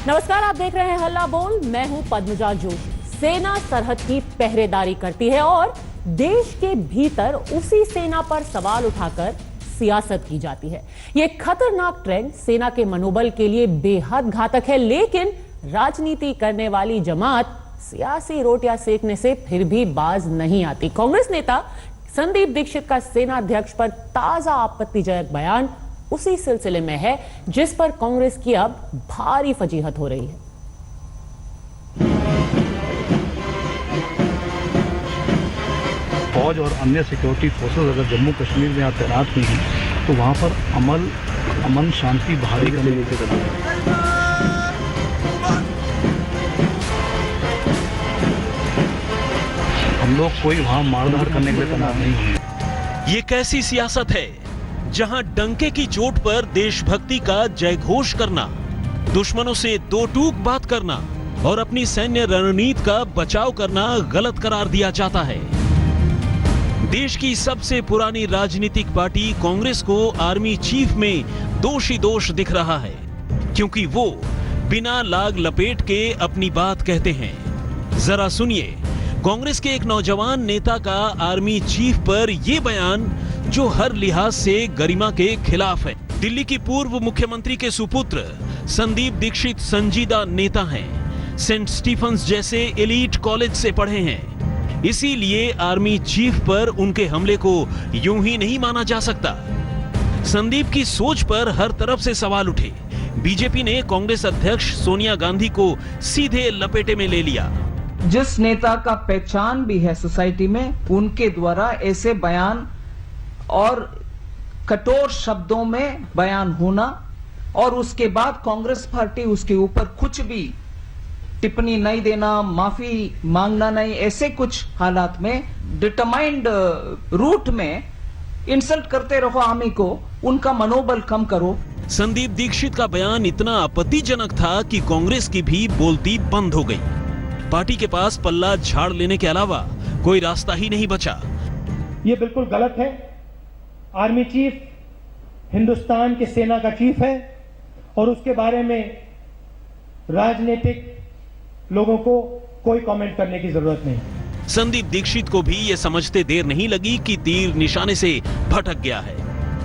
नमस्कार, आप देख रहे हैं हल्ला बोल। मैं हूं पद्मजा जोशी। सेना सरहद की पहरेदारी करती है और देश के भीतर उसी सेना पर सवाल उठाकर सियासत की जाती है। यह खतरनाक ट्रेंड सेना के मनोबल के लिए बेहद घातक है, लेकिन राजनीति करने वाली जमात सियासी रोटियां सेकने से फिर भी बाज नहीं आती। कांग्रेस नेता संदीप दीक्षित का सेना अध्यक्ष पर ताजा आपत्तिजनक बयान उसी सिलसिले में है, जिस पर कांग्रेस की अब भारी फजीहत हो रही है। फौज और अन्य सिक्योरिटी फोर्सेस अगर जम्मू कश्मीर में यहाँ तैनात हुई हैं तो वहाँ पर अमन शांति बहाली करने के लिए हम लोग कोई वहाँ मारधाड़ करने के लिए तैनात नहीं हैं। ये कैसी सियासत है जहां डंके की चोट पर देशभक्ति का जयघोष करना, दुश्मनों से दो टूक बात करना और अपनी सैन्य रणनीति का बचाव करना गलत करार दिया जाता है। देश की सबसे पुरानी राजनीतिक पार्टी कांग्रेस को आर्मी चीफ में दोष दिख रहा है, क्योंकि वो बिना लाग लपेट के अपनी बात कहते हैं। जरा सुनिए कांग्रेस के एक नौजवान नेता का आर्मी चीफ पर यह बयान, जो हर लिहाज से गरिमा के खिलाफ है। दिल्ली की पूर्व मुख्यमंत्री के सुपुत्र संदीप दीक्षित संजीदा नेता हैं। सेंट स्टीफंस जैसे एलीट कॉलेज से पढ़े हैं, इसीलिए आर्मी चीफ पर उनके हमले को यूं ही नहीं माना जा सकता। संदीप की सोच पर हर तरफ से सवाल उठे। बीजेपी ने कांग्रेस अध्यक्ष सोनिया गांधी को सीधे लपेटे में ले लिया। जिस नेता का पहचान भी है सोसाइटी में, उनके द्वारा ऐसे बयान और कठोर शब्दों में बयान होना और उसके बाद कांग्रेस पार्टी उसके ऊपर कुछ भी टिप्पणी नहीं देना, माफी मांगना नहीं, ऐसे कुछ हालात में डिटरमाइंड रूट में इंसल्ट करते रहो आर्मी को, उनका मनोबल कम करो। संदीप दीक्षित का बयान इतना आपत्तिजनक था कि कांग्रेस की भी बोलती बंद हो गई। पार्टी के पास पल्ला झाड़ लेने के अलावा कोई रास्ता ही नहीं बचा। ये बिल्कुल गलत है। आर्मी चीफ हिंदुस्तान के सेना का चीफ है और उसके बारे में राजनीतिक लोगों को कोई कमेंट करने की जरूरत नहीं। संदीप दीक्षित को भी यह समझते देर नहीं लगी कि तीर निशाने से भटक गया है।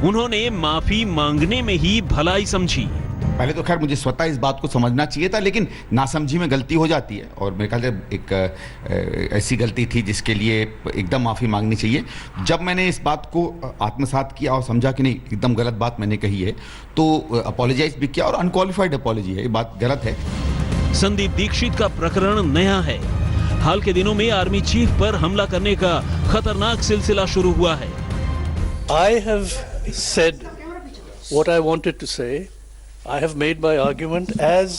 उन्होंने माफी मांगने में ही भलाई समझी। पहले तो खैर मुझे स्वतः इस बात को समझना चाहिए था, लेकिन नासमझी में गलती हो जाती है और मेरे ख्याल से एक ऐसी गलती थी जिसके लिए एकदम माफ़ी मांगनी चाहिए। जब मैंने इस बात को आत्मसात किया और समझा कि नहीं, एकदम गलत बात मैंने कही है, तो अपोलोजाइज भी किया और अनक्वालिफाइड अपोलॉजी है, ये बात गलत है। संदीप दीक्षित का प्रकरण नया है। हाल के दिनों में आर्मी चीफ पर हमला करने का खतरनाक सिलसिला शुरू हुआ है। I have said what I wanted to say. I have made my argument as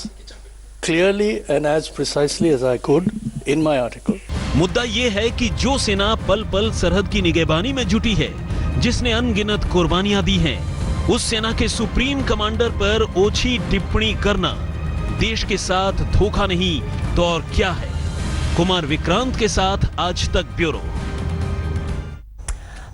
clearly and as precisely as I could in my article. मुद्दा ये है कि जो सेना पल पल सरहद की निगहबानी में जुटी है, जिसने अनगिनत कुर्बानियां दी हैं, उस सेना के सुप्रीम कमांडर पर ओछी टिप्पणी करना देश के साथ धोखा नहीं तो और क्या है। कुमार विक्रांत के साथ आज तक ब्यूरो।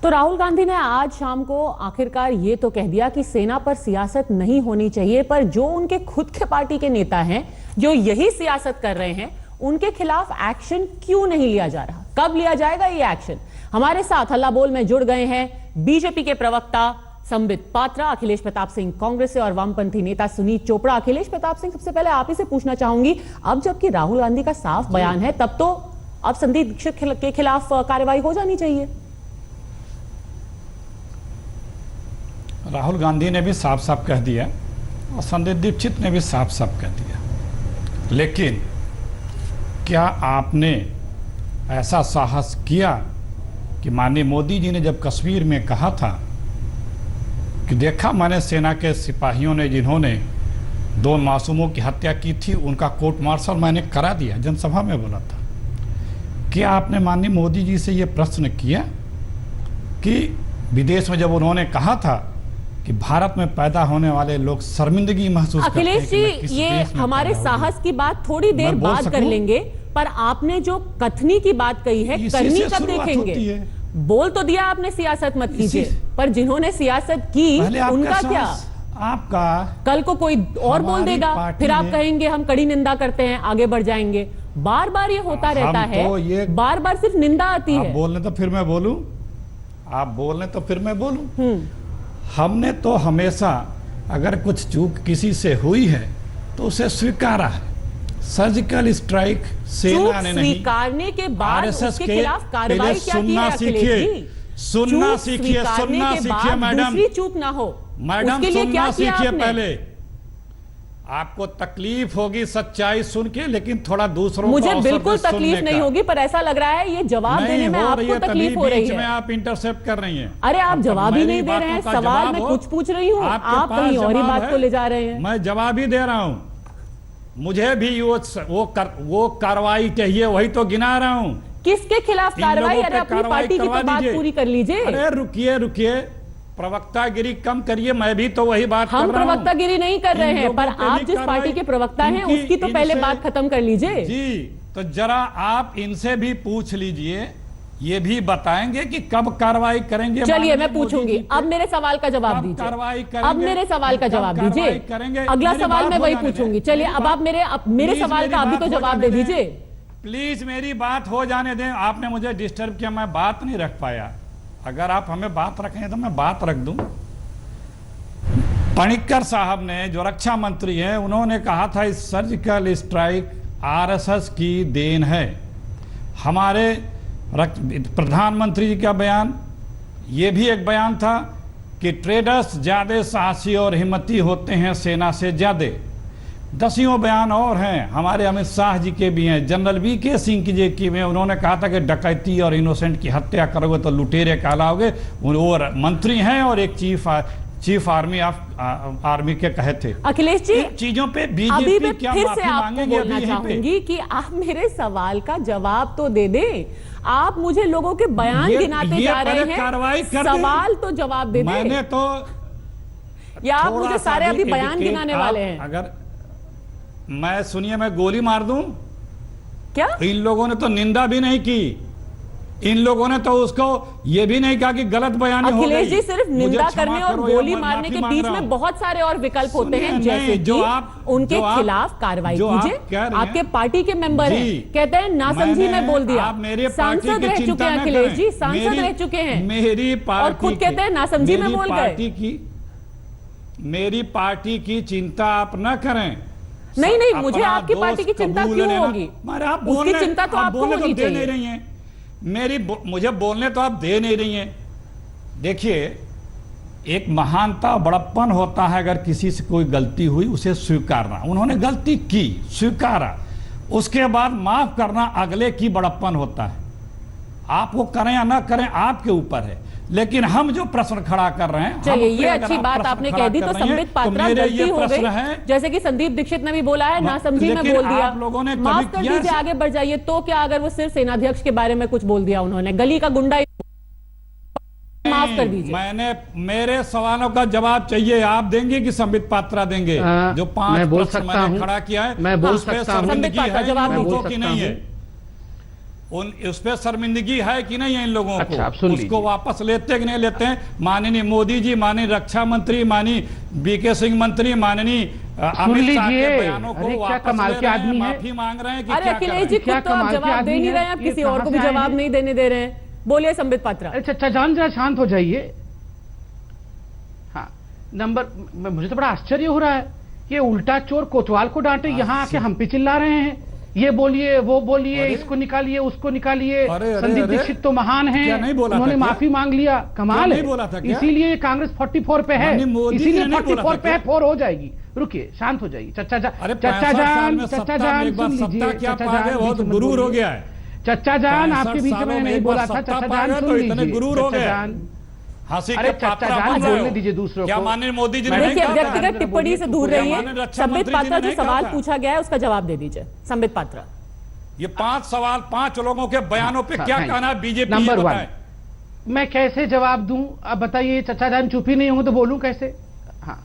तो राहुल गांधी ने आज शाम को आखिरकार ये तो कह दिया कि सेना पर सियासत नहीं होनी चाहिए, पर जो उनके खुद के पार्टी के नेता हैं जो यही सियासत कर रहे हैं, उनके खिलाफ एक्शन क्यों नहीं लिया जा रहा? कब लिया जाएगा ये एक्शन? हमारे साथ हल्ला बोल में जुड़ गए हैं बीजेपी के प्रवक्ता संबित पात्रा, अखिलेश प्रताप सिंह कांग्रेस से और वामपंथी नेता सुनीत चोपड़ा। अखिलेश प्रताप सिंह, सबसे पहले आप ही से पूछना चाहूंगी, अब जबकि राहुल गांधी का साफ बयान है, तब तो अब संदीप दीक्षित के खिलाफ कार्रवाई हो जानी चाहिए। राहुल गांधी ने भी साफ साफ कह दिया और संदीप दीक्षित ने भी साफ साफ कह दिया, लेकिन क्या आपने ऐसा साहस किया कि माननीय मोदी जी ने जब कश्मीर में कहा था कि देखा मैंने सेना के सिपाहियों ने जिन्होंने 2 मासूमों की हत्या की थी, उनका कोर्ट मार्शल मैंने करा दिया, जनसभा में बोला था। क्या आपने माननीय मोदी जी से ये प्रश्न किया कि विदेश में जब उन्होंने कहा था कि भारत में पैदा होने वाले लोग शर्मिंदगी महसूस करते हैं? अखिलेश जी, ये हमारे साहस की बात थोड़ी देर बाद कर लेंगे, पर आपने जो कथनी की बात कही है, करनी कब देखेंगे? बोल तो दिया आपने सियासत मत कीजिए, पर जिन्होंने सियासत की उनका क्या? आपका कल को कोई और बोल हमारी देगा, पार्टी फिर आप ने- कहेंगे हम कड़ी निंदा करते हैं, आगे बढ़ जाएंगे। बार बार ये होता रहता हम तो ये- है, बार बार सिर्फ निंदा आती आप है। बोलने तो फिर मैं बोलूं, आप बोलने तो फिर मैं बोलूं। हमने तो हमेशा अगर कुछ चूक किसी से हुई है तो उसे स्वीकारा है। सर्जिकल स्ट्राइक सेना चूक ने नहीं, स्वीकारने के बाद आरएसएस उसके के खिलाफ कार्रवाई पहले क्या की है सुनना अखिलेश सीखिए, जी? सुनना चूक सीखिए, स्वीकारने सुनना के सीखिए बाद मैडम। दूसरी चूक ना हो, मैडम उसके लिए क्या सुनना किया सीखिए आपने? पहले। आपको तकलीफ होगी सच्चाई सुन के, लेकिन थोड़ा दूसरों को मुझे अवसर बिल्कुल दे सुनने तकलीफ नहीं का। होगी, पर ऐसा लग रहा है ये जवाब नहीं देने में हो रही आपको है, तकलीफ हो तभी रही बीच में है। आप इंटरसेप्ट कर रही हैं। अरे आप अब जवाब ही मेरी नहीं दे रहे हैं, बातों का सवाल जवाब मैं हो, कुछ पूछ रही हूँ, आपके आप पास कहीं और ही जवाब बात है, को ले जा रहे हैं। मैं जवाब ही दे रहा हूँ। मुझे भी वो कार्रवाई चाहिए, वही तो गिना रहा हूँ। किसके खिलाफ इन कार्रवाई? लोगों अरे पे अपनी कार्रवाई पार्टी की करवा तो बात दीजिए। पूरी कर लीजिए। अरे रुकिए, प्रवक्तागिरी कम करिए, मैं भी तो वही बात कर हम रहा हूं। प्रवक्तागिरी नहीं कर रहे इन हैं, लोगों पर पे आप भी जिस कार्रवाई- पार्टी के प्रवक्ता हैं इनकी- उसकी तो पहले इनसे- बात खत्म कर लीजिए। जी, तो जरा आप इनसे भी पूछ लीजिए, ये भी बताएंगे कि कब कार्रवाई करेंगे। चलिए माननीय मैं मोदी पूछूंगी, जी पे। अब मेरे सवाल का जवाब कब दीजिए। कार्रवाई अब करेंगे? मेरे सवाल का कब जवाब कार्रवाई दीजिए। करेंगे? अगला मेरी सवाल बात मैं हो वही जाने दें। पूछूंगी। चलिए मेरी अब बात- आप मेरे प्लीज सवाल मेरी का अभी बात तो हो जवाब जाने दे दें। दीजिए। प्लीज मेरी बात हो जाने दें। आपने मुझे डिस्टर्ब किया, मैं बात नहीं रख पाया। अगर आप हमें बात रखें तो मैं बात रख दूं। पणिक्कर साहब ने, जो रक्षा मंत्री हैं, उन्होंने कहा था इस सर्जिकल स्ट्राइक आरएसएस की देन है। हमारे प्रधानमंत्री जी का बयान, ये भी एक बयान था कि ट्रेडर्स ज्यादा साहसी और हिम्मती होते हैं सेना से ज्यादा। दसियों बयान और हैं, हमारे अमित शाह जी के भी हैं, जनरल वी.के. सिंह जी की में उन्होंने कहा था कि डकैती और इनोसेंट की हत्या करोगे तो लुटेरे कहलाओगे। वो मंत्री हैं और एक चीफ आर्मी के कहे थे। अखिलेश जी, इन चीजों पे अभी बीजेपी मैं क्या फिर से माफी आपको मांगेगी बोलना अभी यहीं पे? चाहूंगी कि आप मेरे सवाल का जवाब तो दे दें। आप मुझे लोगों के बयान गिनाते ये जा रहे पहले कार्रवाई हैं, कर दें। सवाल तो जवाब दे दें। मैंने तो या आप थोड़ा मुझे सा सारे भी अभी बयान indicate गिनाने आप वाले हैं? अगर मैं सुनिए, मैं गोली मार दूं? क्या इन लोगों ने तो निंदा भी नहीं की। इन लोगों ने तो उसको ये भी नहीं कहा कि गलत बयानी हो गई। अखिलेश जी, सिर्फ मुझे निंदा क्षमा करने और करो या गोली मैं मारने माफी के मांग बीच रहा में हूं। बहुत सारे और विकल्प होते हैं, सुनिए, जैसे नहीं, जो कि आप- उनके जो आप- खिलाफ कार्रवाई जो आप कीजिए। कह रहे हैं- आपके पार्टी के मेंबर जी, हैं, कहते हैं नासमझी में बोल दिया। आप मेरे पार्टी सांसद की रह चिंता चुके हैं न अखिलेश करें। जी, सांसद रह चुके हैं। मेरी पार्टी और खुद कहते हैं नासमझी में बोल गए। मेरी पार्टी की चिंता आप न करें। नहीं, मुझे अपना आपकी दोस्त पार्टी की चिंता कबूल क्यों लेना। होगी? मारे आप उसकी बोलने- चिंता तो आप आपको बोलने तो होनी दे चाहिए। नहीं रही हैं। मुझे बोलने तो आप दे नहीं रही हैं। देखिए, एक महानता बड़प्पन होता है, अगर किसी से कोई गलती हुई उसे स्वीकारना। उन्होंने गलती की, स्वीकारा, उसके बाद माफ करना अगले की बड़प्पन होता है। आप वो करें या ना करें आपके ऊपर है, लेकिन हम जो प्रश्न खड़ा कर रहे हैं, चलिए, हम पे ये अगर अच्छी आप बात प्रश्न आपने खड़ा कह दी, कर तो रही हैं, संबित पात्रा मेरे गलती ये हो प्रश्न गई, है। जैसे कि संदीप दीक्षित ने भी बोला है, नासमझी में लेकिन बोल दिया। आप लोगों ने कभी माफ कर किया दीजिए, ऐसा? आगे बढ़ जाइए। तो क्या अगर वो सिर्फ सेनाध्यक्ष के बारे में कुछ बोल दिया, उन्होंने गली का गुंडा, माफ कर दीजिए। मैंने मेरे सवालों का जवाब चाहिए, आप देंगे कि संबित पात्रा देंगे? जो 5 मैं बोल प्रश्न सकता मैंने हूं। खड़ा किया है, मैं बोल उस पे सकता हूं। शर्मिंदगी संबित पात्रा है जवाब इन दीजिए। लोगों की नहीं है? उस पे शर्मिंदगी है कि नहीं है इन लोगों अच्छा, आप को? सुन उसको लीजिए। वापस लेते कि नहीं लेते हैं? माननीय मोदी जी, माननीय रक्षा मंत्री, माननीय वी.के. सिंह मंत्री, माननीय अमित शाह के लीजिए। बयानों को अरे क्या वापस कमाल ले के रहे हैं, आदमी हैं। माफी मांग रहे हैं कि अरे क्या कर अखिलेश रहे जी, हैं? क्या खुद तो आप कमाल के जवाब दे आदमी नहीं हैं? रहे हैं, आप ये किसी और कहां को भी से आए जवाब हैं? नहीं देने दे रहे हैं। बोलिए संबित पात्रा। अरे चचा जान, जरा शांत हो जाइए। हाँ, मुझे तो बड़ा आश्चर्य हो रहा है, ये उल्टा चोर कोतवाल को डांटे, यहाँ आके हम पे चिल्ला रहे हैं। ये बोलिए, वो बोलिए, इसको निकालिए, उसको निकालिए। संदीप दीक्षित तो महान हैं, उन्होंने माफी मांग लिया। कमाल है। इसीलिए कांग्रेस 44 पे है, इसीलिए 44 पे है, 4 हो जाएगी। रुकिए, शांत हो जाइए। चचा जान, सुन लीजिए। चचा जान, बहुत गुरूर हो गया है। चचा जान, आपके बीच में नहीं बोला था। चचा जान, सुन लीजिए। गुरूर हो गया। हंसी के चचा जान, बोलने दीजिए दूसरों को। क्या माननीय मोदी जी ने देखिए, नहीं कहा? व्यक्तिगत टिप्पणी से दूर रहिए। संबित पात्रा, जो सवाल था? पूछा गया है उसका जवाब दे दीजिए। संबित पात्रा, ये 5 सवाल 5 लोगों के बयानों पे क्या कहना है बीजेपी? नंबर 1, मैं कैसे जवाब दूं? अब बताइए, चचा जान चुप ही नहीं होंगे तो बोलूं कैसे? हाँ,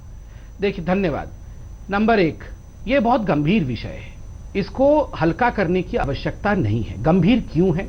देखिए, धन्यवाद। नंबर 1, ये बहुत गंभीर विषय है, इसको हल्का करने की आवश्यकता नहीं है। गंभीर क्यों है?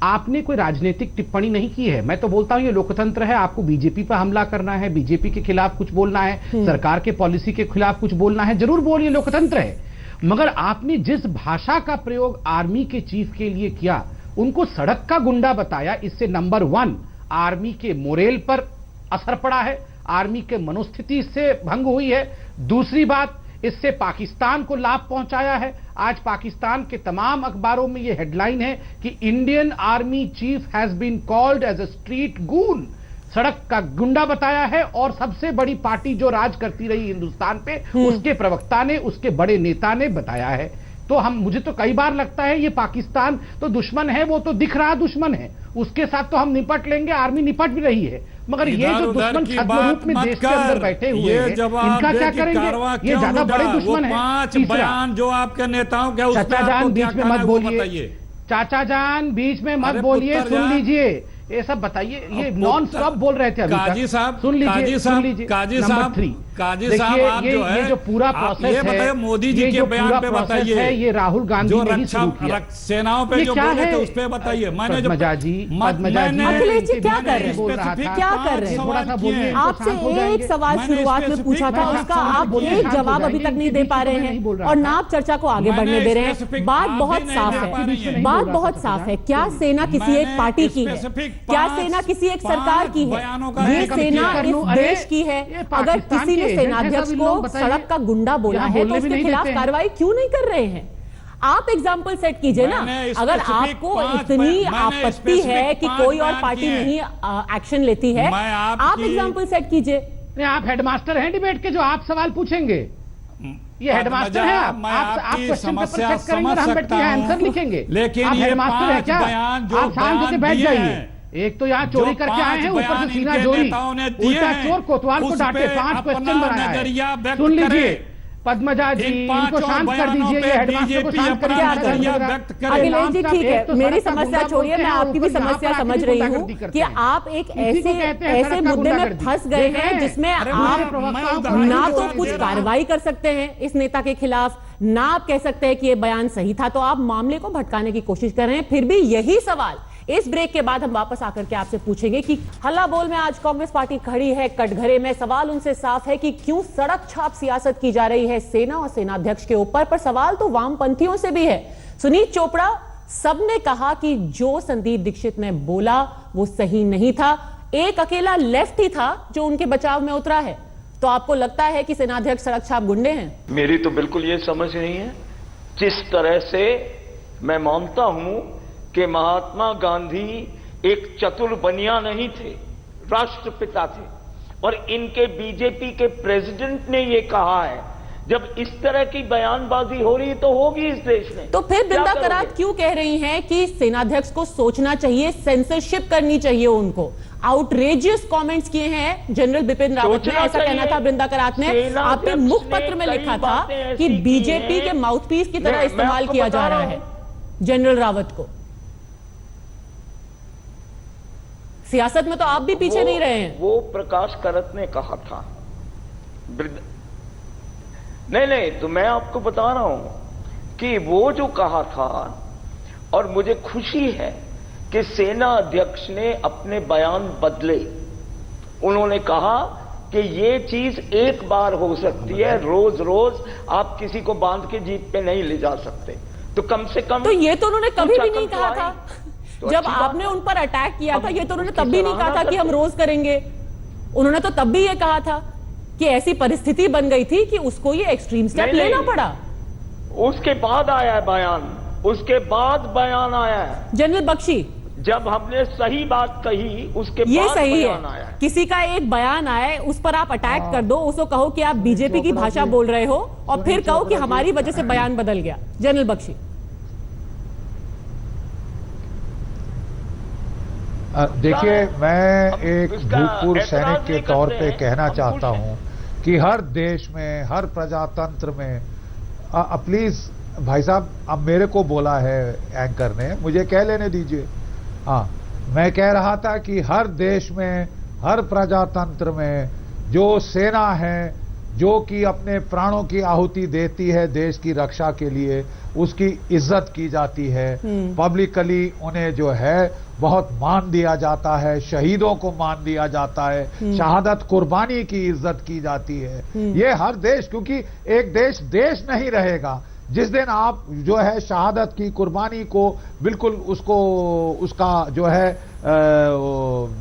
आपने कोई राजनीतिक टिप्पणी नहीं की है। मैं तो बोलता हूं ये लोकतंत्र है, आपको बीजेपी पर हमला करना है, बीजेपी के खिलाफ कुछ बोलना है, सरकार के पॉलिसी के खिलाफ कुछ बोलना है, जरूर बोलिए, लोकतंत्र है। मगर आपने जिस भाषा का प्रयोग आर्मी के चीफ के लिए किया, उनको सड़क का गुंडा बताया, इससे नंबर 1 आर्मी के मोरेल पर असर पड़ा है, आर्मी के मनोस्थिति से भंग हुई है। दूसरी बात, इससे पाकिस्तान को लाभ पहुंचाया है। आज पाकिस्तान के तमाम अखबारों में यह हेडलाइन है कि Indian army chief has been called as a street goon, सड़क का गुंडा बताया है। और सबसे बड़ी पार्टी जो राज करती रही हिंदुस्तान पे, उसके प्रवक्ता ने, उसके बड़े नेता ने बताया है। तो मुझे तो कई बार लगता है ये पाकिस्तान तो दुश्मन है, वो तो दिख रहा दुश्मन है, उसके साथ तो हम निपट लेंगे, आर्मी निपट भी रही है। मगर ये जो दुश्मन छद्म रूप में देश के अंदर बैठे हुए हैं, इनका क्या करेंगे? ये ज्यादा बड़े दुश्मन है। 5 बयान जो आपके नेताओं के, चाचा जान बीच में मत बोलिए, चाचा जान बीच में मत बोलिए, सुन लीजिए, ये सब बताइए। ये नॉन स्टॉप बोल रहे थे अभी तक। काजी साहब, सुन लीजिए, काजी साहब, आप जो है, ये जो पूरा प्रोसेस है, मोदी जी के बयान पे बताइए, ये राहुल गांधी ने ही शुरू किया। सेनाओं पे जो बोले थे उस पे बताइए। मैंने जो पद्मजा जी अखिलेश जी क्या कर रहे हैं, क्या कर रहे हैं? थोड़ा सा बोलिए। आपसे एक सवाल शुरुआत में पूछा था, उसका आप एक जवाब अभी तक नहीं दे पा रहे हैं और ना आप चर्चा को आगे बढ़ने दे रहे हैं। बात बहुत साफ है, बात बहुत साफ है। क्या सेना किसी एक पार्टी की है? क्या सेना किसी एक सरकार की है? ये सेना इस देश की है। अगर किसी ने सेनाध्यक्ष को सड़क का गुंडा बोला है तो उसके खिलाफ कार्रवाई क्यों नहीं कर रहे हैं? आप एग्जाम्पल सेट कीजिए ना। अगर आपको इतनी आपत्ति है कि कोई और पार्टी नहीं एक्शन लेती है, आप एग्जाम्पल सेट कीजिए। आप हेडमास्टर हैं डिबेट के, जो आप सवाल पूछेंगे, ये हेडमास्टर है। आप क्वेश्चन पेपर सेट करेंगे, हम बैठ के आंसर लिखेंगे। लेकिन आप हेडमास्टर है क्या? आप शांत से बैठ जाइए। एक तो यहाँ चोरी करके आए हैं, ऊपर से सीना चोरी, उल्टा चोर कोतवाल को डांटे, 5 क्वेश्चन बनाया है। सुन लीजिए पद्मजा जी, इनको शांत कर दीजिए, ये हेडमास्टर को शांत कर दीजिए। अखिलेश जी ठीक है, मेरी समस्या छोड़िए, मैं आपकी भी समस्या समझ रही हूँ कि आप एक ऐसे मुद्दे में फंस गए हैं जिसमें आप ना तो कुछ कार्रवाई कर सकते हैं इस नेता के खिलाफ, ना आप कह सकते हैं कि ये बयान सही था, तो आप मामले को भटकाने की कोशिश कर रहे हैं। फिर भी यही सवाल इस ब्रेक के बाद हम वापस आकर के आपसे पूछेंगे कि हल्ला बोल में आज कांग्रेस पार्टी खड़ी है कटघरे में। सवाल उनसे साफ है कि क्यों सड़क छाप सियासत की जा रही है सेना और सेनाध्यक्ष के ऊपर, पर सवाल तो वामपंथियों से भी है। सुनीत चोपड़ा, सबने कहा कि जो संदीप दीक्षित ने बोला वो सही नहीं था, एक अकेला लेफ्ट ही था जो उनके बचाव में उतरा है। तो आपको लगता है कि सेनाध्यक्ष सड़क छाप गुंडे हैं? मेरी तो बिल्कुल ये समझ नहीं है। जिस तरह से मैं मानता हूं कि महात्मा गांधी एक चतुर बनिया नहीं थे, राष्ट्रपिता थे, और इनके बीजेपी के प्रेसिडेंट ने ये कहा है, जब इस तरह की बयानबाजी हो रही तो होगी इस देश में। तो फिर बृंदा करात क्यों कह रही हैं कि सेनाध्यक्ष को सोचना चाहिए, सेंसरशिप करनी चाहिए उनको? आउटरेजियस कमेंट्स किए हैं जनरल बिपिन रावत ने, ऐसा कहना था बृंदा करात ने। आपने मुखपत्र में लिखा था कि बीजेपी के माउथपीस की तरह इस्तेमाल किया जा रहा है जनरल रावत को। सियासत में तो आप भी पीछे नहीं रहे हैं। वो प्रकाश करत ने कहा था, नहीं, तो मैं आपको बता रहा हूं कि वो जो कहा था, और मुझे खुशी है कि सेना अध्यक्ष ने अपने बयान बदले। उन्होंने कहा कि ये चीज एक बार हो सकती है, रोज रोज आप किसी को बांध के जीप पे नहीं ले जा सकते, तो कम से कम। तो ये तो उन्होंने कभी भी नहीं कहा था तो जब आपने उन पर अटैक किया था। ये तो उन्होंने तब भी नहीं कहा था कि हम रोज करेंगे। उन्होंने तो तब भी ये कहा था कि ऐसी परिस्थिति बन गई थी कि उसको ये एक्सट्रीम स्टेप लेना पड़ा। उसके बाद आया है बयान, उसके बाद बयान आया है जनरल बख्शी, जब हमने सही बात कही उसके ये बाद सही बयान है। आया है। किसी का एक बयान आए, उस पर आप अटैक कर दो, उसको कहो कि आप बीजेपी की भाषा बोल रहे हो, और फिर कहो कि हमारी वजह से बयान बदल गया। जनरल बख्शी, देखिए, मैं एक भूतपूर्व सैनिक के तौर पे कहना चाहता हूं कि हर देश में, हर प्रजातंत्र में, प्लीज भाई साहब, अब मेरे को बोला है एंकर ने, मुझे कह लेने दीजिए। हाँ, मैं कह रहा था कि हर देश में, हर प्रजातंत्र में जो सेना है, जो कि अपने प्राणों की आहुति देती है देश की रक्षा के लिए, उसकी इज्जत की जाती है। पब्लिकली उन्हें जो है बहुत मान दिया जाता है, शहीदों को मान दिया जाता है, शहादत कुर्बानी की इज्जत की जाती है। ये हर देश, क्योंकि एक देश देश नहीं रहेगा जिस दिन आप जो है शहादत की कुर्बानी को बिल्कुल उसका जो है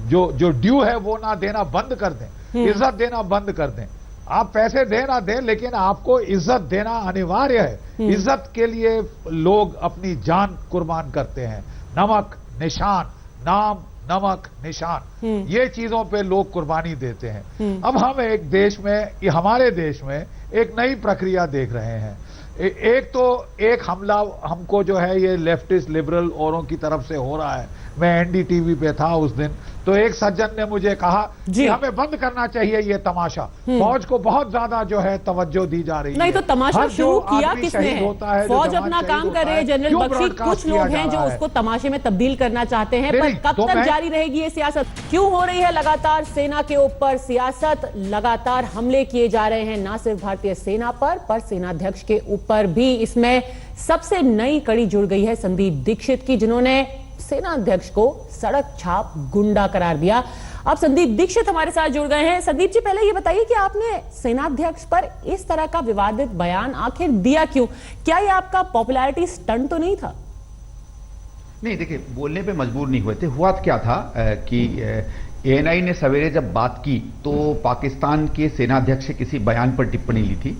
जो ड्यू है वो ना देना बंद कर दें, इज्जत देना बंद कर दें। आप पैसे दें ना दें, लेकिन आपको इज्जत देना अनिवार्य है। इज्जत के लिए लोग अपनी जान कुर्बान करते हैं। नमक निशान, नाम नमक निशान, ये चीजों पे लोग कुर्बानी देते हैं। अब हम एक देश में, हमारे देश में एक नई प्रक्रिया देख रहे हैं। एक हमला हमको जो है ये लेफ्टिस्ट लिबरल औरों की तरफ से हो रहा है। मैं एनडीटीवी पे था उस दिन, तो एक सज्जन ने मुझे कहा कि हमें बंद करना चाहिए ये तमाशा, फौज को बहुत ज्यादा जो है तवज्जो दी जा रही है। नहीं तो तमाशा शुरू किया किसने है? फौज अपना काम कर रहे हैं, जनरल बख्शी कुछ लोग हैं जो उसको तमाशे में तब्दील करना चाहते हैं, पर कब तक जारी रहेगी ये सियासत? क्यों हो रही है लगातार सेना के ऊपर सियासत? लगातार हमले किए जा रहे हैं ना सिर्फ भारतीय सेना पर सेनाध्यक्ष के ऊपर भी। इसमें सबसे नई कड़ी जुड़ गई है संदीप दीक्षित की, जिन्होंने सेनाध्यक्ष को सड़क छाप गुंडा करार दिया। अब संदीप दीक्षित हमारे साथ जुड़ गए हैं। संदीप जी, पहले ये बताइए कि आपने सेनाध्यक्ष पर इस तरह का विवादित बयान आखिर दिया क्यों? क्या ये आपका पॉपुलैरिटी स्टंट तो नहीं था? नहीं, देखिए, बोलने पे मजबूर नहीं हुए थे। हुआ क्या था कि एएनआई ने सवेरे जब बात की तो पाकिस्तान के सेनाध्यक्ष से किसी बयान पर टिप्पणी ली थी,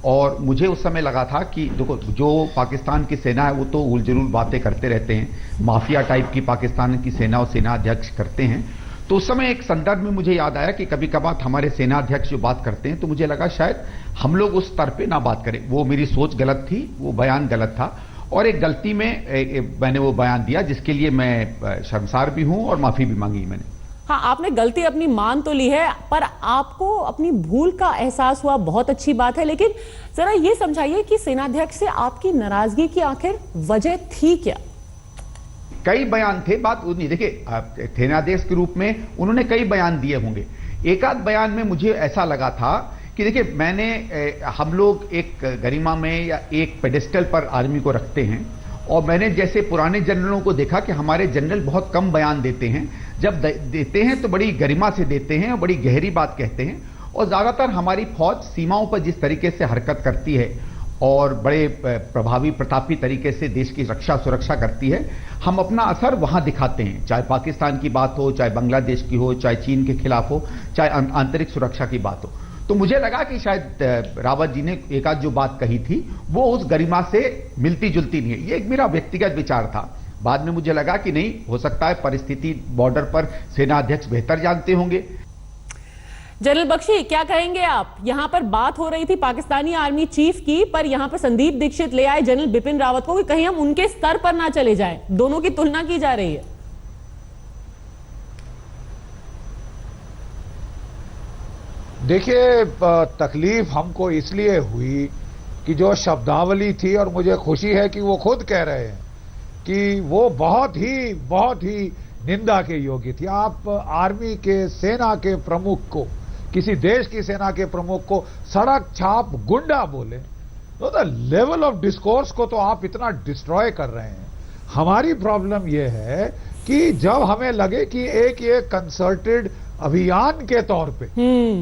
और मुझे उस समय लगा था कि देखो, जो पाकिस्तान की सेना है वो तो उलझुल बातें करते रहते हैं, माफिया टाइप की पाकिस्तान की सेना और सेनाध्यक्ष करते हैं। तो उस समय एक संदर्भ में मुझे याद आया कि कभी कभार हमारे सेनाध्यक्ष जो बात करते हैं, तो मुझे लगा शायद हम लोग उस स्तर पे ना बात करें। वो मेरी सोच गलत थी, वो बयान गलत था, और एक गलती में मैंने वो बयान दिया, जिसके लिए मैं शर्मसार भी हूं और माफी भी मांगी मैंने। हाँ, आपने गलती अपनी मान तो ली है, पर आपको अपनी भूल का एहसास हुआ, बहुत अच्छी बात है। लेकिन जरा ये समझाइए कि सेनाध्यक्ष से आपकी नाराजगी की आखिर वजह थी क्या? कई बयान थे, बात नहीं। देखिए, सेनाध्यक्ष के रूप में उन्होंने कई बयान दिए होंगे। एक आध बयान में मुझे ऐसा लगा था कि देखिए, हम लोग एक गरिमा में या एक पेडेस्टल पर आर्मी को रखते हैं, और मैंने जैसे पुराने जनरलों को देखा कि हमारे जनरल बहुत कम बयान देते हैं। जब देते हैं तो बड़ी गरिमा से देते हैं और बड़ी गहरी बात कहते हैं, और ज्यादातर हमारी फौज सीमाओं पर जिस तरीके से हरकत करती है और बड़े प्रभावी प्रतापी तरीके से देश की रक्षा सुरक्षा करती है, हम अपना असर वहां दिखाते हैं। चाहे पाकिस्तान की बात हो, चाहे बांग्लादेश की हो, चाहे चीन के खिलाफ हो, चाहे आंतरिक सुरक्षा की बात हो। तो मुझे लगा कि शायद रावत जी ने एक आध जो बात कही थी वो उस गरिमा से मिलती जुलती नहीं है। ये एक मेरा व्यक्तिगत विचार था। बाद में मुझे लगा कि नहीं, हो सकता है परिस्थिति बॉर्डर पर सेनाध्यक्ष बेहतर जानते होंगे। जनरल बख्शी, क्या कहेंगे आप? यहां पर बात हो रही थी पाकिस्तानी आर्मी चीफ की, पर यहां पर संदीप दीक्षित ले आए जनरल बिपिन रावत को कि कहीं हम उनके स्तर पर ना चले जाएं। दोनों की तुलना की जा रही है। देखिए, तकलीफ हमको इसलिए हुई कि जो शब्दावली थी, और मुझे खुशी है कि वो खुद कह रहे हैं कि वो बहुत ही निंदा के योग्य थी। आप आर्मी के सेना के प्रमुख को, किसी देश की सेना के प्रमुख को सड़क छाप गुंडा बोले, तो द लेवल ऑफ डिस्कोर्स को तो आप इतना डिस्ट्रॉय कर रहे हैं। हमारी प्रॉब्लम यह है कि जब हमें लगे कि एक ये कंसर्टेड अभियान के तौर पे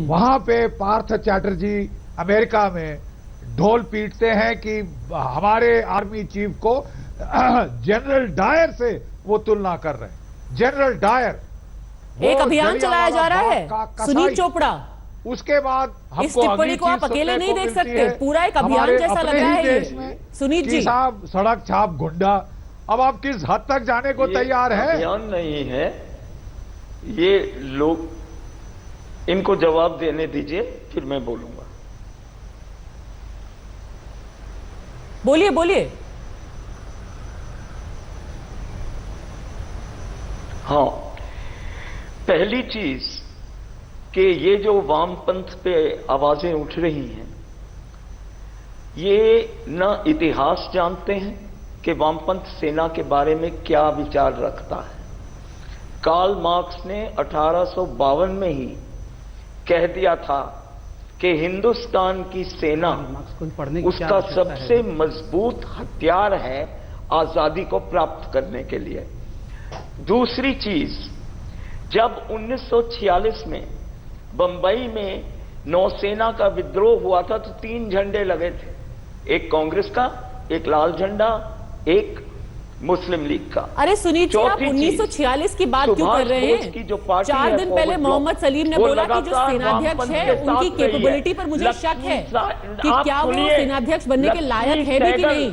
वहां पे पार्थ चैटर्जी अमेरिका में ढोल पीटते हैं कि हमारे आर्मी चीफ को जनरल डायर से वो तुलना कर रहे हैं। जनरल डायर, एक अभियान चलाया जा रहा है, सुनील चोपड़ा। उसके बाद इस टिप्पणी को आप अकेले नहीं देख सकते, पूरा एक अभियान जैसा लग रहा है ये। सुनील जी साहब, सड़क छाप गुंडा, अब आप किस हद तक जाने को तैयार है? अभियान नहीं है ये। लोग, इनको जवाब देने दीजिए, फिर मैं बोलूंगा। बोलिए बोलिए। हाँ, पहली चीज कि ये जो वामपंथ पे आवाजें उठ रही हैं, ये न इतिहास जानते हैं कि वामपंथ सेना के बारे में क्या विचार रखता है। कार्ल मार्क्स ने 1852 में ही कह दिया था कि हिंदुस्तान की सेना उसका सबसे मजबूत हथियार है आजादी को प्राप्त करने के लिए। दूसरी चीज, जब 1946 में बंबई में नौसेना का विद्रोह हुआ था तो 3 झंडे लगे थे, एक कांग्रेस का, एक लाल झंडा, एक मुस्लिम लीग का। अरे सुनीत जी, आप 1946 की बात क्यों कर रहे हैं? की जो पार्टी 4 दिन पहले मोहम्मद सलीम ने बोला कि जो सेनाध्यक्ष है उनकी कैपेबिलिटी पर मुझे शक है कि क्या वो सेनाध्यक्ष बनने के लायक है भी कि नहीं।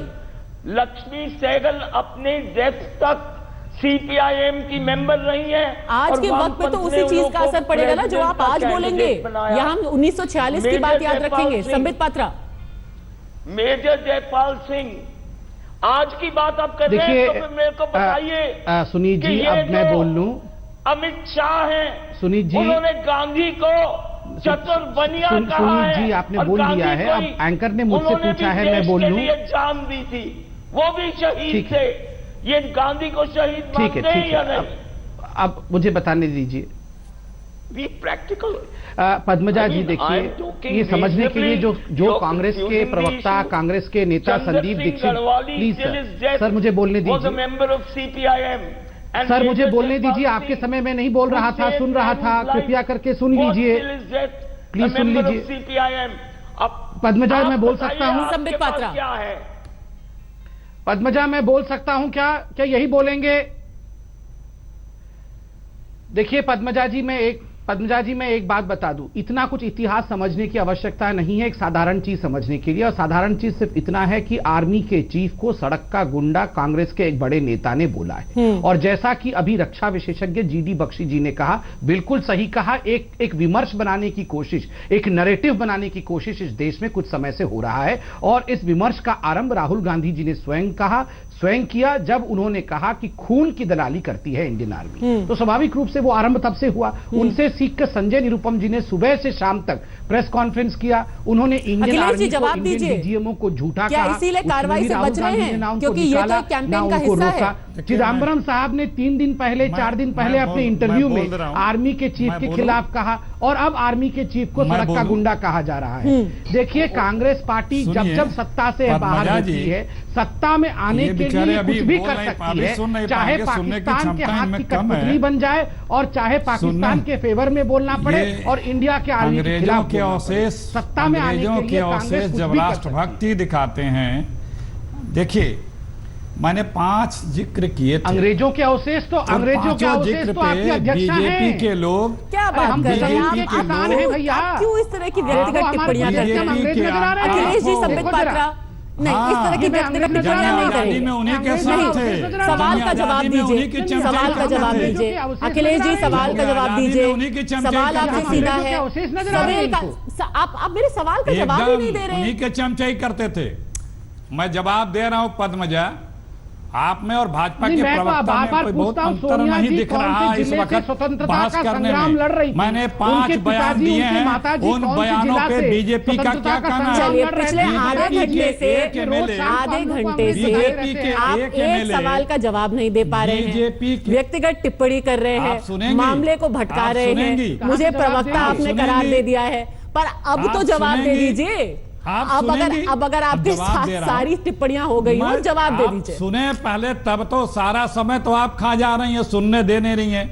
लक्ष्मी सहगल अपने डेथ तक सीपीआईएम की मेंबर रही है। आज के वक्त पे तो उसी चीज का असर पड़ेगा ना जो आप आज बोलेंगे, या हम 1946 की बात याद रखेंगे। संबित पात्रा, मेजर जयपाल सिंह, आज की बात आप कर रहे हैं तो मेरे को बताइए सुनीत जी, अब मैं बोल लूं। अमित शाह हैं, सुनीत जी, उन्होंने गांधी को चतुर बनिया कहा है। सुनीत जी, आपने बोल दिया है। अब एंकर ने मुझसे पूछा है, मैं बोल लूं। जान दी थी, वो भी शहीद थे। ये गांधी को शहीद मानते हैं या नहीं? अब मुझे बताने दीजिए। Be practical. पद्मजा जी, देखिए, ये समझने के लिए जो कांग्रेस के प्रवक्ता, कांग्रेस के नेता संदीप दीक्षित, प्लीज सर मुझे बोलने दीजिए। सर मुझे बोलने दीजिए, आपके समय में नहीं बोल रहा था, सुन रहा था, कृपया करके सुन लीजिए, प्लीज सुन लीजिए। पद्मजा, मैं बोल सकता हूँ? संबित पात्रा, क्या है? पद्मजा, मैं बोल सकता हूं? क्या यही बोलेंगे? देखिए पद्मजा जी, मैं एक बात बता दूं, इतना कुछ इतिहास समझने की आवश्यकता नहीं है एक साधारण चीज समझने के लिए, और साधारण चीज सिर्फ इतना है कि आर्मी के चीफ को सड़क का गुंडा कांग्रेस के एक बड़े नेता ने बोला है। और जैसा कि अभी रक्षा विशेषज्ञ जीडी बख्शी जी ने कहा, बिल्कुल सही कहा, एक विमर्श बनाने की कोशिश, एक नैरेटिव बनाने की कोशिश इस देश में कुछ समय से हो रहा है। और इस विमर्श का आरंभ राहुल गांधी जी ने स्वयं किया जब उन्होंने कहा कि खून की दलाली करती है इंडियन आर्मी। तो स्वाभाविक रूप से वो आरंभ तब से हुआ। उनसे सीख कर संजय निरुपम जी ने सुबह से शाम तक प्रेस कॉन्फ्रेंस किया। उन्होंने इंडियन आर्मी को, इंडियन डीजीएमओ को झूठा कहा। इसीलिए कार्रवाई से बच रहे हैं क्योंकि ये तो एक कैंपेन का हिस्सा है। चिदम्बरम साहब ने 3 दिन पहले, 4 दिन पहले अपने इंटरव्यू में आर्मी के चीफ के खिलाफ कहा, और अब आर्मी के चीफ को सड़क का गुंडा कहा जा रहा है। देखिए, कांग्रेस पार्टी जब सत्ता से बाहर होती है, सत्ता में आने के लिए कुछ भी कर सकती है, चाहे पाकिस्तान के हाथ की कठपुतली बन जाए और चाहे पाकिस्तान के फेवर में बोलना पड़े और इंडिया के आर्मी के खिलाफ सत्ता में आने के लिए कांग्रेस जब राष्ट्रभक्ति दिखाते हैं, देखिए मैंने 5 जिक्र किए थे। अंग्रेजों के अवशेष तो आपकी अध्यक्षा हैं। बीजेपी के लोग, क्या बात कर रहे हैं? आसान है भैया, क्यों इस तरह की व्यक्तिगत टिप्पणियां करते हैं? अखिलेश जी, संबित पात्रा, नहीं, इस तरह की व्यक्तिगत टिप्पणियां नहीं करेंगे। उन्हीं के साथ थे। सवाल का जवाब दीजिए, सवाल का जवाब दीजिए। अखिलेश जी, सवाल का जवाब दीजिए। सवाल आपसे सीधा है। आप मेरे सवाल का जवाब ही नहीं दे रहे हैं। उन्हीं के चमचे ही करते थे। मैं जवाब दे रहा हूं पद्मजा, आप में और भाजपा के प्रवक्ता में कोई बहुत अंतर नहीं दिख रहा है इस वक्त बहस करने में। मैंने 5 बयान दिए हैं, उन बयानों पे बीजेपी का क्या कहना है? चलिए, पिछले आधे घंटे से आप एक सवाल का जवाब नहीं दे पा रहे हैं, व्यक्तिगत टिप्पणी कर रहे हैं, मामले को भटका रहे हैं। मुझे प्रवक्ता आपने करार दे दिया है, पर अब तो जवाब दे दीजिए। अब अगर आपके साथ सारी टिप्पणियां हो गई हो, जवाब दे दीजिए। सुने पहले, तब तो सारा समय तो आप खा जा रही हैं, सुनने दे नहीं रही हैं।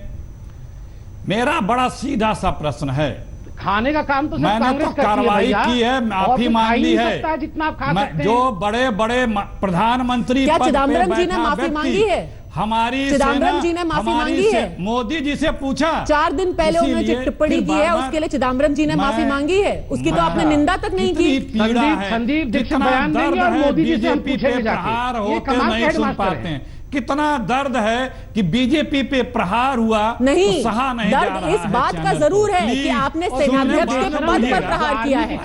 मेरा बड़ा सीधा सा प्रश्न है, खाने का काम तो मैंने तो कार्रवाई की है, माफी मांग ली है। जितना आप खा सकते हैं। जो बड़े बड़े प्रधानमंत्री, क्या चिदम्बरम जी ने माफी मांगी है? हमारी चिदम्बरम जी ने माफी मांगी है? मोदी जी से पूछा, 4 दिन पहले उन्होंने जो टिप्पणी की है उसके लिए चिदम्बरम जी ने माफी मांगी है, उसकी तो आपने निंदा तक नहीं की। संदीप दीक्षित बयान देंगे और मोदी जी से हम पूछेंगे जाके, ये कमाल नहीं सुन पाते हैं। कितना दर्द है कि बीजेपी पे प्रहार हुआ, नहीं तो सहा नहीं जा रहा है। इस बात का जरूर है कि आपने सेनाध्यक्ष के पद पर प्रहार किया है,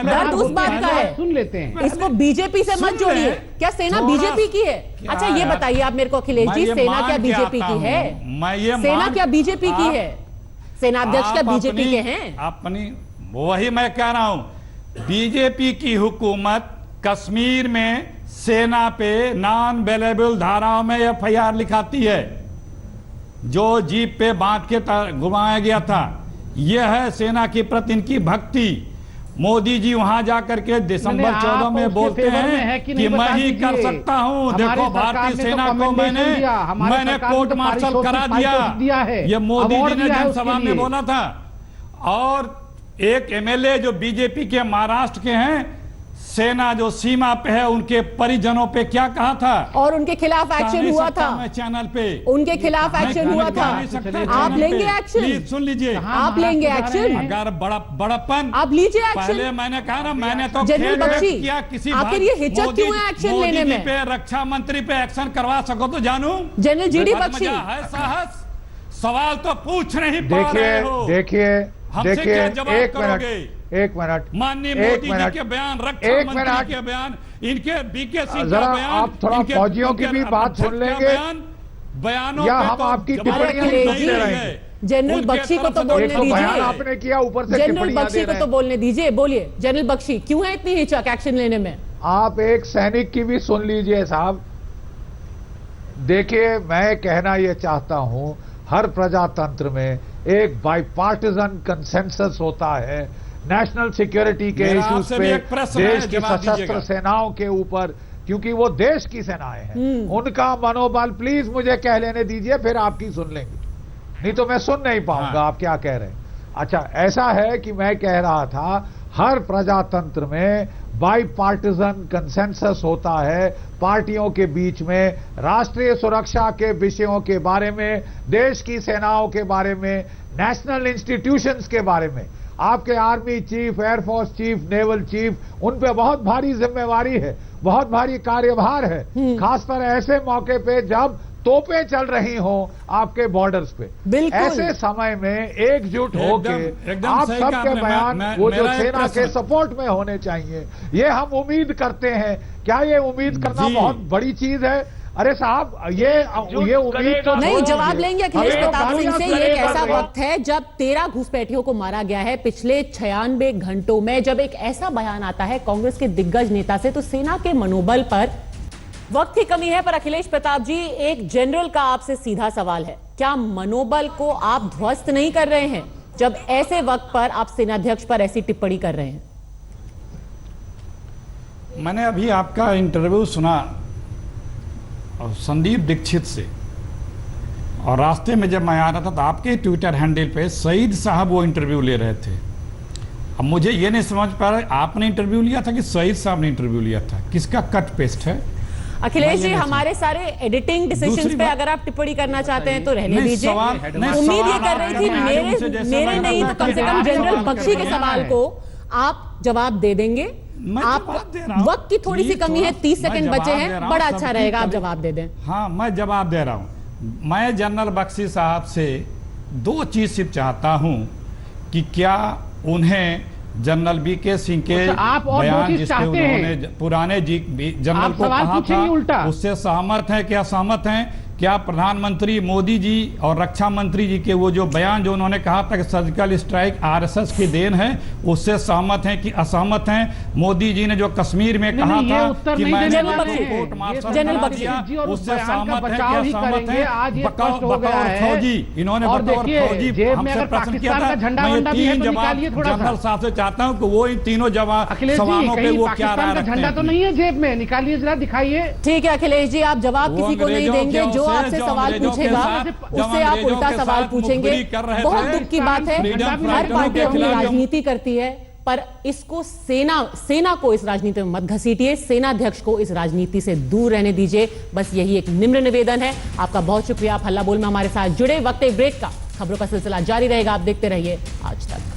दर्द उस बात का है। सुन लेते हैं, इसको बीजेपी से मत जोड़िए। क्या सेना बीजेपी की है? अच्छा ये बताइए आप मेरे को अखिलेश जी, सेना क्या बीजेपी की है? सेना क्या बीजेपी की है? सेनाध्यक्ष क्या बीजेपी के हैं? अपनी वही मैं कह रहा हूं, बीजेपी की हुकूमत कश्मीर में सेना पे नॉन अवेलेबल धाराओं में एफआईआर लिखाती है, जो जीप पे बांध के घुमाया गया था। यह है सेना के प्रति इनकी भक्ति। मोदी जी वहां जाकर के दिसंबर 14 में बोलते हैं कि मैं ही कर सकता हूं। देखो भारतीय सेना को मैंने कोर्ट मार्शल करा दिया। ये मोदी जी ने जनसभा में बोला था। और एक एमएलए जो बीजेपी के महाराष्ट्र के हैं, सेना जो सीमा पे है उनके परिजनों पे क्या कहा था, और उनके खिलाफ एक्शन हुआ था। चैनल पे उनके खिलाफ एक्शन हुआ था। आप लेंगे एक्शन? प्लीज सुन लीजिए, आप लेंगे एक्शन? अगर बड़प्पन आप लीजिए एक्शन। पहले मैंने कहा ना, मैंने तो जनरल बख्शी किया किसी आखिर ये हिचक क्यों है एक्शन लेने में? पे रक्षा मंत्री पे एक्शन करवा सको तो जानू। जनरल जीडी बख्शी है साहस, सवाल तो पूछ नहीं पा रहे हो। देखिए एक मिनट माननीय मोदी जी के बयान, रक्षा मंत्री के बयान, इनके बीके सिंह का बयान, आप थोड़ा फौजियों की भी बात सुन लेंगे बयानों या हम आपकी टिप्पणियां नहीं दे रहे हैं। जनरल बख्शी को तो बोलने दीजिए। आपने किया ऊपर से जनरल बख्शी को तो बोलने दीजिए। बोलिए जनरल बख्शी, क्यों है इतनी हिचक एक्शन लेने में? आप एक सैनिक की भी सुन लीजिए साहब। देखिए, मैं कहना यह चाहता हूं, हर प्रजातंत्र में एक बाइपार्टिजन कंसेंसस होता है नेशनल सिक्योरिटी के इश्यूज पे, देश की सशस्त्र सेनाओं के ऊपर, क्योंकि वो देश की सेनाएं हैं। उनका मनोबल, प्लीज मुझे कह लेने दीजिए, फिर आपकी सुन लेंगे, नहीं तो मैं सुन नहीं पाऊंगा आप क्या कह रहे हैं। अच्छा, ऐसा है कि मैं कह रहा था हर प्रजातंत्र में बाइपार्टिजन कंसेंसस होता है, पार्टियों के बीच में राष्ट्रीय सुरक्षा के विषयों के बारे में, देश की सेनाओं के बारे में, नेशनल इंस्टीट्यूशंस के बारे में। आपके army chief, air force chief, naval chief, उन पे बहुत भारी जिम्मेवारी है, बहुत भारी कार्यभार है, खासकर ऐसे मौके पे जब तोपें चल रही हो आपके बॉर्डर्स पे। ऐसे समय में एकजुट होकर आप सबके बयान वो जो सेना के सपोर्ट में होने चाहिए, ये हम उम्मीद करते हैं। क्या ये उम्मीद करना बहुत बड़ी चीज है? अरे साहब, ये उम्मीद तो नहीं। जवाब लेंगे अखिलेश प्रताप सिंह से। ये एक ऐसा वक्त है जब 13 घुसपैठियों को मारा गया है पिछले 96 घंटों में। जब एक ऐसा बयान आता है कांग्रेस के दिग्गज नेता से, तो सेना के मनोबल पर वक्त की कमी है। पर अखिलेश प्रताप जी, एक जनरल का आपसे सीधा सवाल है, क्या मनोबल को आप ध्वस्त नहीं कर रहे हैं जब ऐसे वक्त पर आप सेनाध्यक्ष पर ऐसी टिप्पणी कर रहे हैं? मैंने अभी आपका इंटरव्यू सुना और संदीप दीक्षित से, और रास्ते में जब मैं आ रहा था तो आपके ट्विटर हैंडल पे सईद साहब वो इंटरव्यू ले रहे थे। अब मुझे ये नहीं समझ पा रहा आपने इंटरव्यू लिया था कि सईद साहब ने इंटरव्यू लिया था, किसका कट पेस्ट है? अखिलेश जी, हमारे सारे एडिटिंग डिसीजंस पे अगर आप टिप्पणी करना चाहते हैं तो रहने दीजिए। उम्मीद ये कर रही थी मेरे नहीं तो कम से कम जनरल बख्शी के सवाल को आप जवाब दे देंगे। आप वक्त की थोड़ी सी कमी है, 30 सेकंड बचे हैं, बड़ा अच्छा रहेगा आप जवाब दे दें। हाँ, मैं जवाब दे रहा हूं। मैं जनरल बख्शी साहब से 2 चीज सिर्फ चाहता हूं कि क्या उन्हें जनरल बीके सिंह के बयान जिसके उन्होंने पुराने जनरल को कहा था, उससे सहमत हैं? क्या सहमत हैं? क्या प्रधानमंत्री मोदी जी और रक्षा मंत्री जी के वो जो बयान जो उन्होंने कहा था कि सर्जिकल स्ट्राइक आरएसएस की देन है, उससे सहमत हैं कि असहमत हैं? मोदी जी ने जो कश्मीर में कहा था कि मैंने कोर्ट मार्शल करा दिया, उससे सहमत हैं कि असहमत हैं? बतौर फौजी, इन्होंने बतौर फौजी हमसे प्रश्न किया था। मैं 3 जवाब जनरल साहब से चाहता हूँ कि वो इन तीनों सवालों पे वो क्या राय रखते हैं। झंडा तो नहीं है जेब में, निकालिए जरा, दिखाइए। ठीक है अखिलेश जी, आप जवाब किसी को नहीं देंगे, जो आपसे सवाल पूछेगा उससे आप उल्टा सवाल पूछेंगे। बहुत दुख की बात है, हर पार्टी अपनी राजनीति करती है, पर इसको सेना को इस राजनीति में मत घसीटिए, सेनाध्यक्ष को इस राजनीति से दूर रहने दीजिए। बस यही एक निम्र निवेदन है। आपका बहुत शुक्रिया, आप हल्ला बोल में हमारे साथ जुड़े। वक्त एक ब्रेक का, खबरों का सिलसिला जारी रहेगा, आप देखते रहिए आज तक।